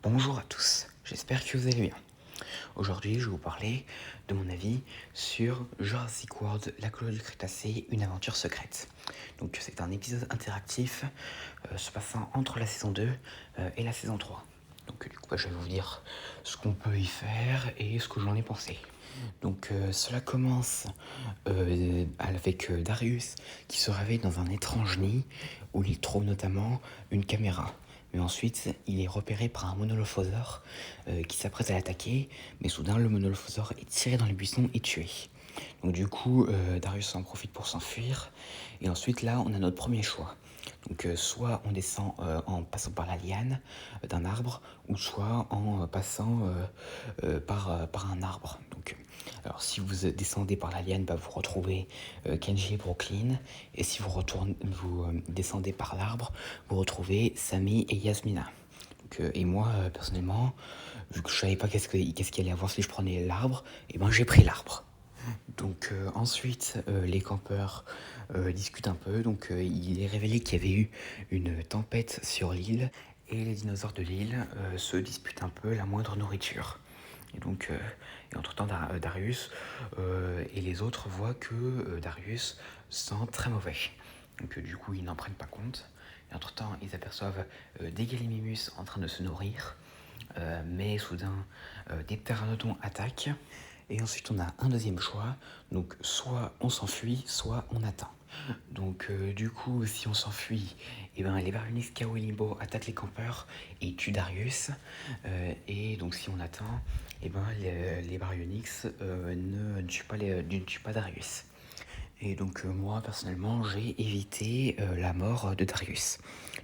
Bonjour à tous, j'espère que vous allez bien. Aujourd'hui, je vais vous parler de mon avis sur Jurassic World, la colonie du Crétacé, une aventure secrète. Donc c'est un épisode interactif se passant entre la saison 2 et la saison 3. Donc du coup, je vais vous dire ce qu'on peut y faire et ce que j'en ai pensé. Donc cela commence avec Darius qui se réveille dans un étrange nid où il trouve notamment une caméra. Mais ensuite, il est repéré par un monolophosaure qui s'apprête à l'attaquer, mais soudain le monolophosaure est tiré dans les buissons et tué. Donc du coup, Darius en profite pour s'enfuir. Et ensuite, là, on a notre premier choix. Donc soit on descend en passant par la liane d'un arbre, ou soit en passant par un arbre. Donc, alors si vous descendez par la liane, vous retrouvez Kenji et Brooklyn. Et si vous descendez par l'arbre, vous retrouvez Sami et Yasmina. Donc, et moi, personnellement, vu que je savais pas qu'est-ce qu'il allait avoir si je prenais l'arbre, et j'ai pris l'arbre. Donc ensuite, les campeurs discutent un peu. Donc il est révélé qu'il y avait eu une tempête sur l'île et les dinosaures de l'île se disputent un peu la moindre nourriture. Et donc, et entre-temps, Darius et les autres voient que Darius sent très mauvais. Donc du coup, ils n'en prennent pas compte. Et entre-temps, ils aperçoivent des Gallimimus en train de se nourrir. Mais soudain, des pteranodons attaquent. Et ensuite, on a un deuxième choix. Donc, soit on s'enfuit, soit on attend. Donc, du coup, si on s'enfuit, les Baryonyx Kao et Limbo attaquent les campeurs et tuent Darius. Et donc, si on attend, les Baryonyx ne tuent pas Darius. Et donc moi personnellement j'ai évité la mort de Darius.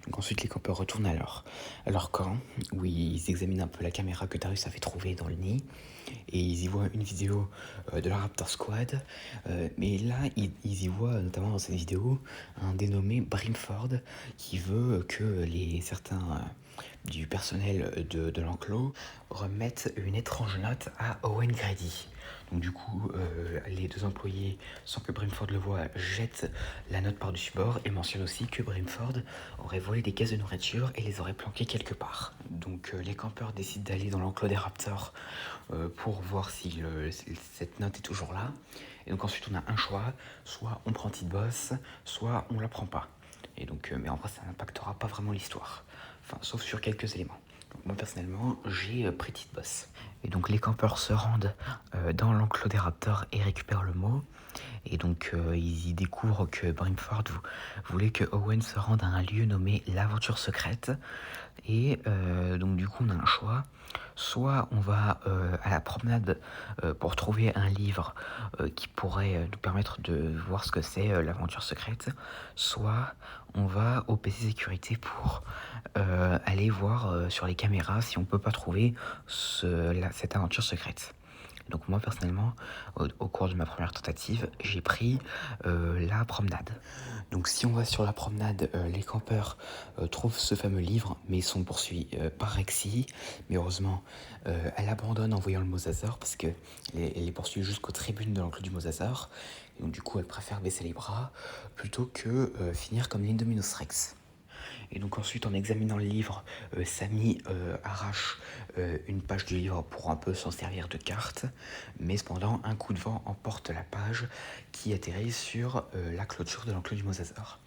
Donc ensuite les campeurs retournent à leur camp où ils examinent un peu la caméra que Darius avait trouvée dans le nid. Et ils y voient une vidéo de la Raptor Squad. Mais là ils y voient notamment dans cette vidéo un dénommé Brimford qui veut que certains du personnel de l'enclos remettent une étrange note à Owen Grady. Donc du coup, les deux employés, sans que Brimford le voie, jettent la note par-dessus bord et mentionnent aussi que Brimford aurait volé des caisses de nourriture et les aurait planquées quelque part. Donc les campeurs décident d'aller dans l'enclos des Raptors pour voir si cette note est toujours là. Et donc ensuite on a un choix, soit on prend Tite Boss, soit on la prend pas. Et donc, mais en vrai ça n'impactera pas vraiment l'histoire, enfin sauf sur quelques éléments. Donc moi personnellement j'ai pris Tite Boss. Et donc les campeurs se rendent dans l'enclos des Raptors et récupèrent le mot. Et donc ils y découvrent que Brimford voulait que Owen se rende à un lieu nommé l'aventure secrète. Et donc du coup on a un choix. Soit on va à la promenade pour trouver un livre qui pourrait nous permettre de voir ce que c'est l'aventure secrète. Soit on va au PC sécurité pour aller voir sur les caméras si on peut pas trouver cette aventure secrète. Donc moi personnellement, au cours de ma première tentative, j'ai pris la promenade. Donc si on va sur la promenade, les campeurs trouvent ce fameux livre, mais ils sont poursuivis par Rexy. Mais heureusement, elle abandonne en voyant le mosasaure parce qu'elle les poursuit jusqu'aux tribunes de l'enclos du mosasaure. Et donc du coup, elle préfère baisser les bras plutôt que finir comme l'Indominus Rex. Et donc ensuite, en examinant le livre, Samy arrache une page du livre pour un peu s'en servir de carte, mais cependant, un coup de vent emporte la page qui atterrit sur la clôture de l'enclos du mosasaure.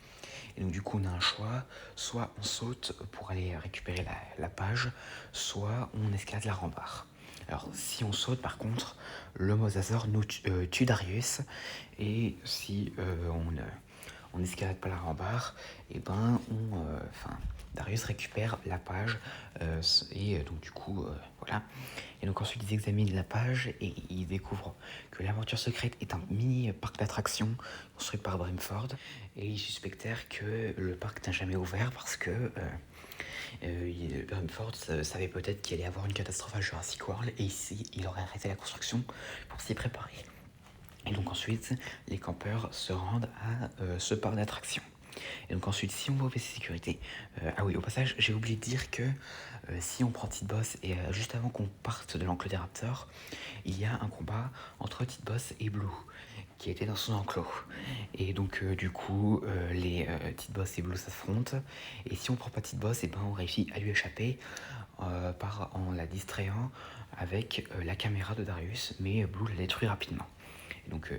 Et donc du coup, on a un choix, soit on saute pour aller récupérer la page, soit on escalade la rambarde. Alors, si on saute, par contre, le mosasaure nous tue Darius, et si on n'escalade pas la rambarde, Darius récupère la page et donc du coup voilà. Et donc ensuite ils examinent la page et ils découvrent que l'aventure secrète est un mini parc d'attractions construit par Brimford et ils suspectèrent que le parc n'a jamais ouvert parce que Brimford savait peut-être qu'il allait y avoir une catastrophe à Jurassic World et ici il aurait arrêté la construction pour s'y préparer. Et donc ensuite, les campeurs se rendent à ce parc d'attractions. Et donc ensuite, si on va au PC sécurité, ah oui, au passage, j'ai oublié de dire que si on prend Tite Boss et juste avant qu'on parte de l'enclos des Raptors, il y a un combat entre Tite Boss et Blue qui était dans son enclos. Et donc du coup, les Tite Boss et Blue s'affrontent. Et si on prend pas Tite Boss, on réussit à lui échapper en la distrayant avec la caméra de Darius, mais Blue la détruit rapidement.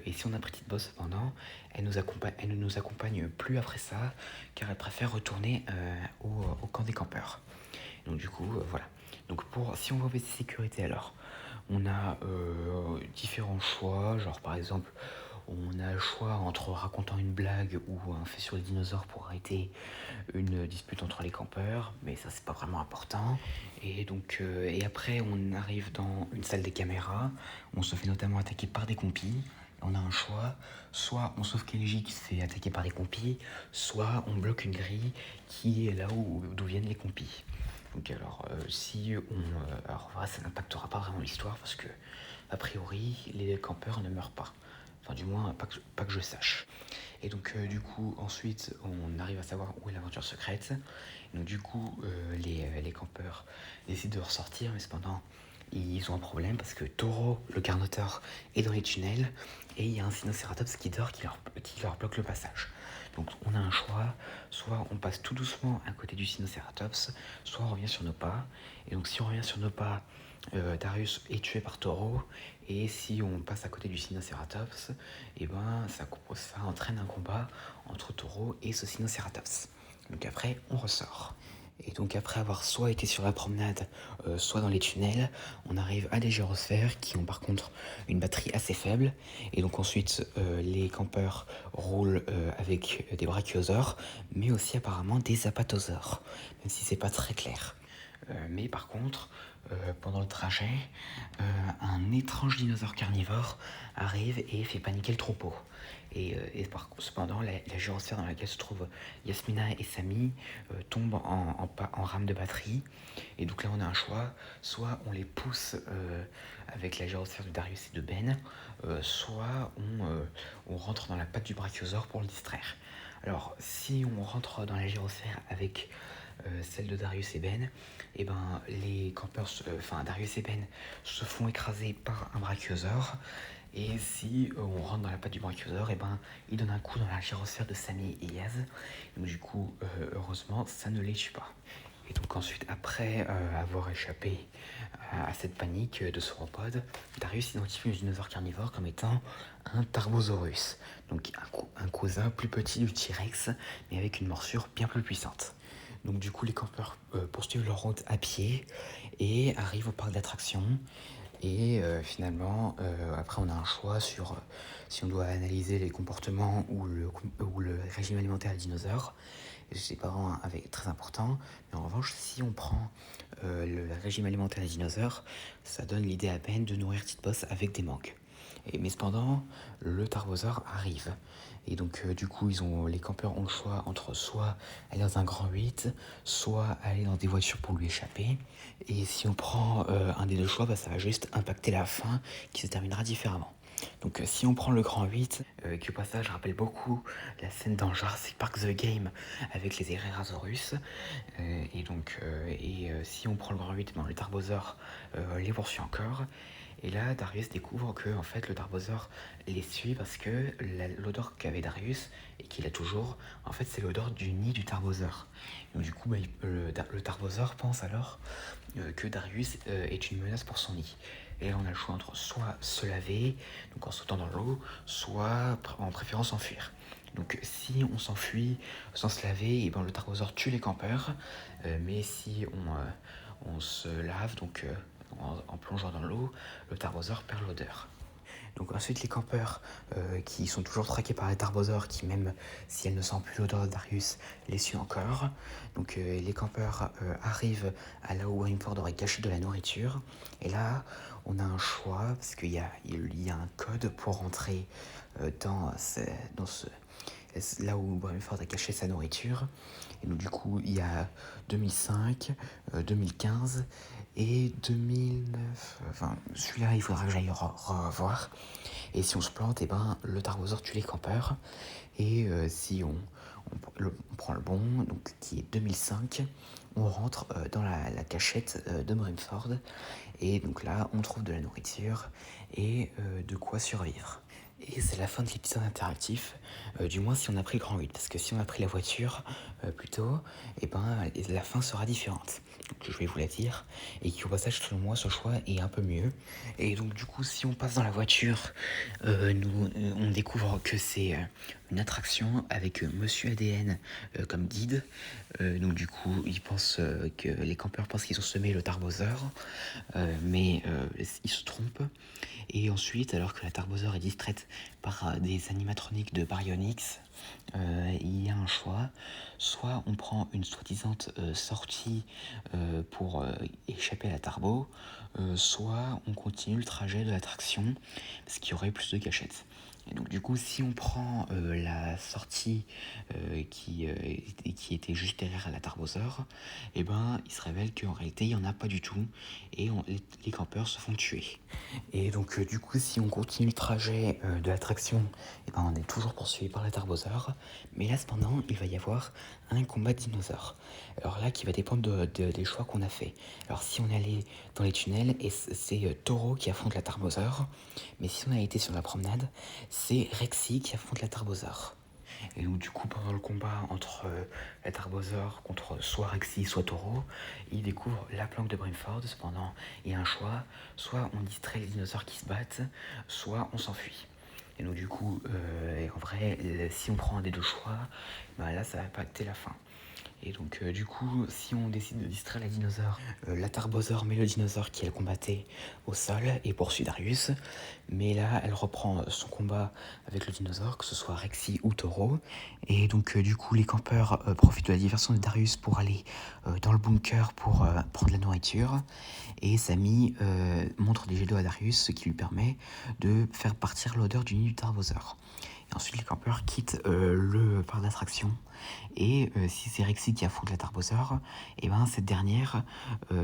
Et si on a Petite Boss cependant, elle ne nous accompagne plus après ça, car elle préfère retourner au camp des campeurs. Donc du coup, voilà. Donc si on veut baisser sécurité alors, on a différents choix, genre par exemple, on a le choix entre racontant une blague ou un fait sur les dinosaures pour arrêter une dispute entre les campeurs, mais ça c'est pas vraiment important. Et après on arrive dans une salle des caméras, on se fait notamment attaquer par des compis. On a un choix, soit on sauve Kenji qui se fait attaquer par des compis, soit on bloque une grille qui est là d'où viennent les compis. Donc alors, alors voilà, ça n'impactera pas vraiment l'histoire parce que, a priori, les campeurs ne meurent pas. Enfin, du moins, pas que je sache. Et donc, du coup, ensuite, on arrive à savoir où est l'aventure secrète. Et donc, du coup, les campeurs décident de ressortir, mais cependant, ils ont un problème parce que Toro, le Carnotaur, est dans les tunnels et il y a un Sinocératops qui dort qui leur bloque le passage. Donc on a un choix, soit on passe tout doucement à côté du Sinocératops, soit on revient sur nos pas. Et donc si on revient sur nos pas, Darius est tué par Toro, et si on passe à côté du Sinocératops, et ben ça entraîne un combat entre Toro et ce Sinocératops. Donc après on ressort. Et donc après avoir soit été sur la promenade, soit dans les tunnels, on arrive à des gyrosphères qui ont par contre une batterie assez faible. Et donc ensuite, les campeurs roulent avec des brachiosaures, mais aussi apparemment des apatosaures, même si c'est pas très clair. Mais par contre, pendant le trajet, un étrange dinosaure carnivore arrive et fait paniquer le troupeau. Cependant, la gyrosphère dans laquelle se trouvent Yasmina et Samy tombe en rame de batterie. Et donc là, on a un choix. Soit on les pousse avec la gyrosphère de Darius et de Ben, soit on rentre dans la patte du brachiosaure pour le distraire. Alors, si on rentre dans la gyrosphère avec celle de Darius et Ben, et ben les campeurs, Darius et Ben se font écraser par un brachiosaure. Et si on rentre dans la patte du brachiosaure, et ben il donne un coup dans la gyrosphère de Samy et Yaz. Donc du coup, heureusement, ça ne les tue pas. Et donc ensuite, après avoir échappé à cette panique de sauropodes, Darius identifie le dinosaure carnivore comme étant un Tarbosaurus, donc un cousin plus petit du T-Rex, mais avec une morsure bien plus puissante. Donc du coup, les campeurs poursuivent leur route à pied et arrivent au parc d'attractions. Et finalement, après, on a un choix sur si on doit analyser les comportements ou le régime alimentaire des dinosaures. C'est pas vraiment très important. Mais en revanche, si on prend le régime alimentaire des dinosaures, ça donne l'idée à peine de nourrir Petite Boss avec des mangues. Mais cependant, le Tarbosaure arrive. Et donc, du coup, les campeurs ont le choix entre soit aller dans un grand 8, soit aller dans des voitures pour lui échapper. Et si on prend un des deux choix, ça va juste impacter la fin qui se terminera différemment. Donc si on prend le grand 8, qui au passage rappelle beaucoup la scène dans Jurassic Park The Game avec les Herrerasaurus, si on prend le grand 8, le Tarbosaure les poursuit encore. Et là, Darius découvre que en fait, le Tarbosaure les suit parce que l'odeur qu'avait Darius, et qu'il a toujours, en fait, c'est l'odeur du nid du Tarbosaure. Donc du coup, le Tarbosaure pense alors que Darius est une menace pour son nid. Et là, on a le choix entre soit se laver, donc en sautant dans l'eau, soit en préférant s'enfuir. Donc si on s'enfuit sans se laver, et ben, le Tarbosaure tue les campeurs, mais si on se lave, donc en plongeant dans l'eau, le Tarbosaure perd l'odeur. Donc ensuite les campeurs qui sont toujours traqués par les Tarbosaures, qui même si elles ne sentent plus l'odeur de Darius, les suivent encore. Donc les campeurs arrivent à là où Grimeford aurait caché de la nourriture. Et là on a un choix, parce qu'il y a un code pour rentrer là où Grimeford a caché sa nourriture. Et donc du coup il y a 2005, 2015 et 2009. Enfin celui-là il faudra que j'aille revoir. Et si on se plante, et ben le Tarbosaure tue les campeurs. Et si on prend le bon, donc qui est 2005, on rentre dans la cachette de Brimford. Et donc là, on trouve de la nourriture et de quoi survivre. Et c'est la fin de l'épisode interactif, du moins si on a pris le grand 8, parce que si on a pris la voiture plutôt, et ben la fin sera différente. Donc je vais vous la dire, et qui au passage selon moi ce choix est un peu mieux. Et donc du coup si on passe dans la voiture, on découvre que c'est une attraction avec Monsieur ADN comme guide. Donc du coup ils pensent que les campeurs pensent qu'ils ont semé le Tarbosaur, mais ils se trompent. Et ensuite, alors que la Tarbosaur est distraite par des animatroniques de Baryonyx, il y a un choix. Soit on prend une soi-disant sortie pour échapper à la Tarbo, soit on continue le trajet de l'attraction, parce qu'il y aurait plus de cachettes. Et donc du coup, si on prend la sortie qui était juste derrière la Tarbosaur, et ben il se révèle qu'en réalité il n'y en a pas du tout, et les campeurs se font tuer. Et donc du coup, si on continue le trajet de l'attraction, et ben on est toujours poursuivi par la Tarbosaur, mais là cependant il va y avoir un combat de dinosaures. Alors là qui va dépendre des choix qu'on a fait. Alors si on est allé dans les tunnels, et c'est Taureau qui affronte la Tarbosaur, mais si on a été sur la promenade, c'est Rexy qui affronte la Tarbosaur. Et donc du coup pendant le combat entre la Tarbosaur contre soit Rexy soit Taureau, il découvre la planque de Brimford. Cependant il y a un choix, soit on distrait les dinosaures qui se battent, soit on s'enfuit. Et donc du coup, en vrai, si on prend un des deux choix, bah là ça va impacter la fin. Et donc du coup, si on décide de distraire les dinosaures, la Tarbosaur met le dinosaure qui elle combattait au sol et poursuit Darius. Mais là, elle reprend son combat avec le dinosaure, que ce soit Rexy ou Taureau. Et donc du coup, les campeurs profitent de la diversion de Darius pour aller dans le bunker pour prendre la nourriture. Et Samy montre des jets d'eau à Darius, ce qui lui permet de faire partir l'odeur du nid du Tarbosaur. Et ensuite, les campeurs quittent le parc d'attraction. Et si c'est Rexy qui affronte la Tarbosaur, et ben cette dernière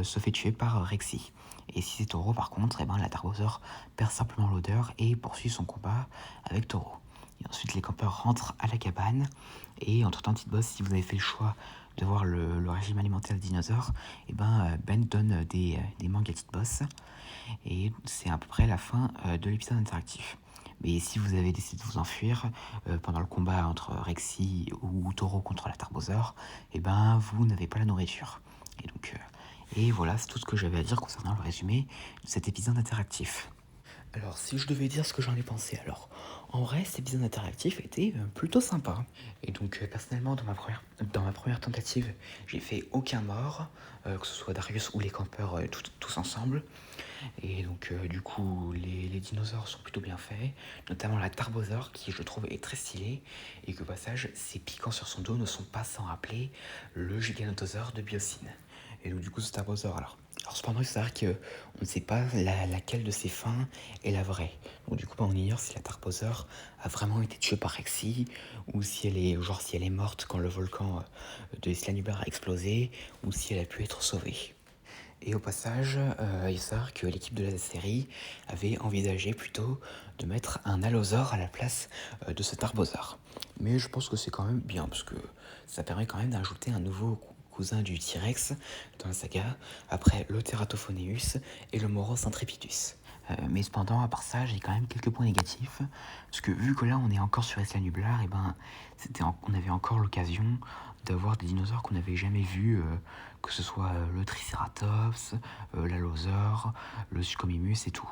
se fait tuer par Rexy. Et si c'est Taureau, par contre, et ben la Tarbosaur perd simplement l'odeur et poursuit son combat avec Taureau. Et ensuite, les campeurs rentrent à la cabane. Et entre-temps, petite boss, si vous avez fait le choix de voir le régime alimentaire des dinosaures, et ben Ben donne des mangues à petite boss. Et c'est à peu près la fin de l'épisode interactif. Mais si vous avez décidé de vous enfuir pendant le combat entre Rexy ou Taureau contre la Tarbosaur, et ben vous n'avez pas la nourriture. Et donc et voilà, c'est tout ce que j'avais à dire concernant le résumé de cet épisode interactif. Alors, si je devais dire ce que j'en ai pensé, alors, en vrai, cet épisode interactif était plutôt sympa. Et donc, personnellement, dans ma première tentative, j'ai fait aucun mort, que ce soit Darius ou les campeurs tous ensemble. Et donc, du coup, les dinosaures sont plutôt bien faits, notamment la Tarbosaur, qui je trouve est très stylée, et que au passage, ses piquants sur son dos ne sont pas sans rappeler le Giganotosaure de Biocine. Et donc, du coup, ce Tarbosaur, alors cependant, il faut savoir qu'on ne sait pas laquelle de ses fins est la vraie. Donc, du coup, on ignore si la Tarbosaur a vraiment été tuée par Rexy, ou si elle est morte quand le volcan de Isla Nublar a explosé, ou si elle a pu être sauvée. Et au passage, il faut savoir que l'équipe de la série avait envisagé plutôt de mettre un allosaure à la place de cet arbosaure. Mais je pense que c'est quand même bien, parce que ça permet quand même d'ajouter un nouveau cousin du T-Rex dans la saga, après le Teratophoneus et le Moros intrepidus. Mais cependant, à part ça, j'ai quand même quelques points négatifs, parce que vu que là on est encore sur Isla Nublar, et ben, on avait encore l'occasion d'avoir des dinosaures qu'on n'avait jamais vus, que ce soit le Triceratops, l'allosaure, le Suchomimus et tout.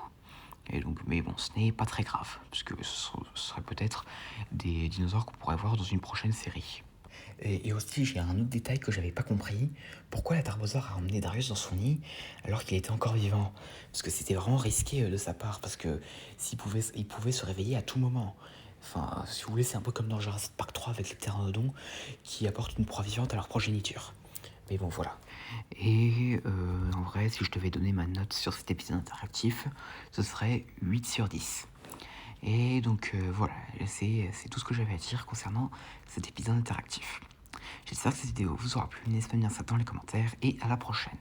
Et donc, mais bon, ce n'est pas très grave, parce que ce serait peut-être des dinosaures qu'on pourrait voir dans une prochaine série. Et aussi, j'ai un autre détail que j'avais pas compris. Pourquoi la Tarbosaur a emmené Darius dans son nid alors qu'il était encore vivant? Parce que c'était vraiment risqué de sa part, parce que il pouvait se réveiller à tout moment. Enfin, si vous voulez, c'est un peu comme dans Jurassic Park 3 avec les pteranodons qui apportent une proie vivante à leur progéniture. Mais bon, voilà. Et en vrai, si je devais donner ma note sur cet épisode interactif, ce serait 8 sur 10. Et donc voilà, c'est tout ce que j'avais à dire concernant cet épisode interactif. J'espère que cette vidéo vous aura plu, n'hésitez pas à me dire ça dans les commentaires et à la prochaine.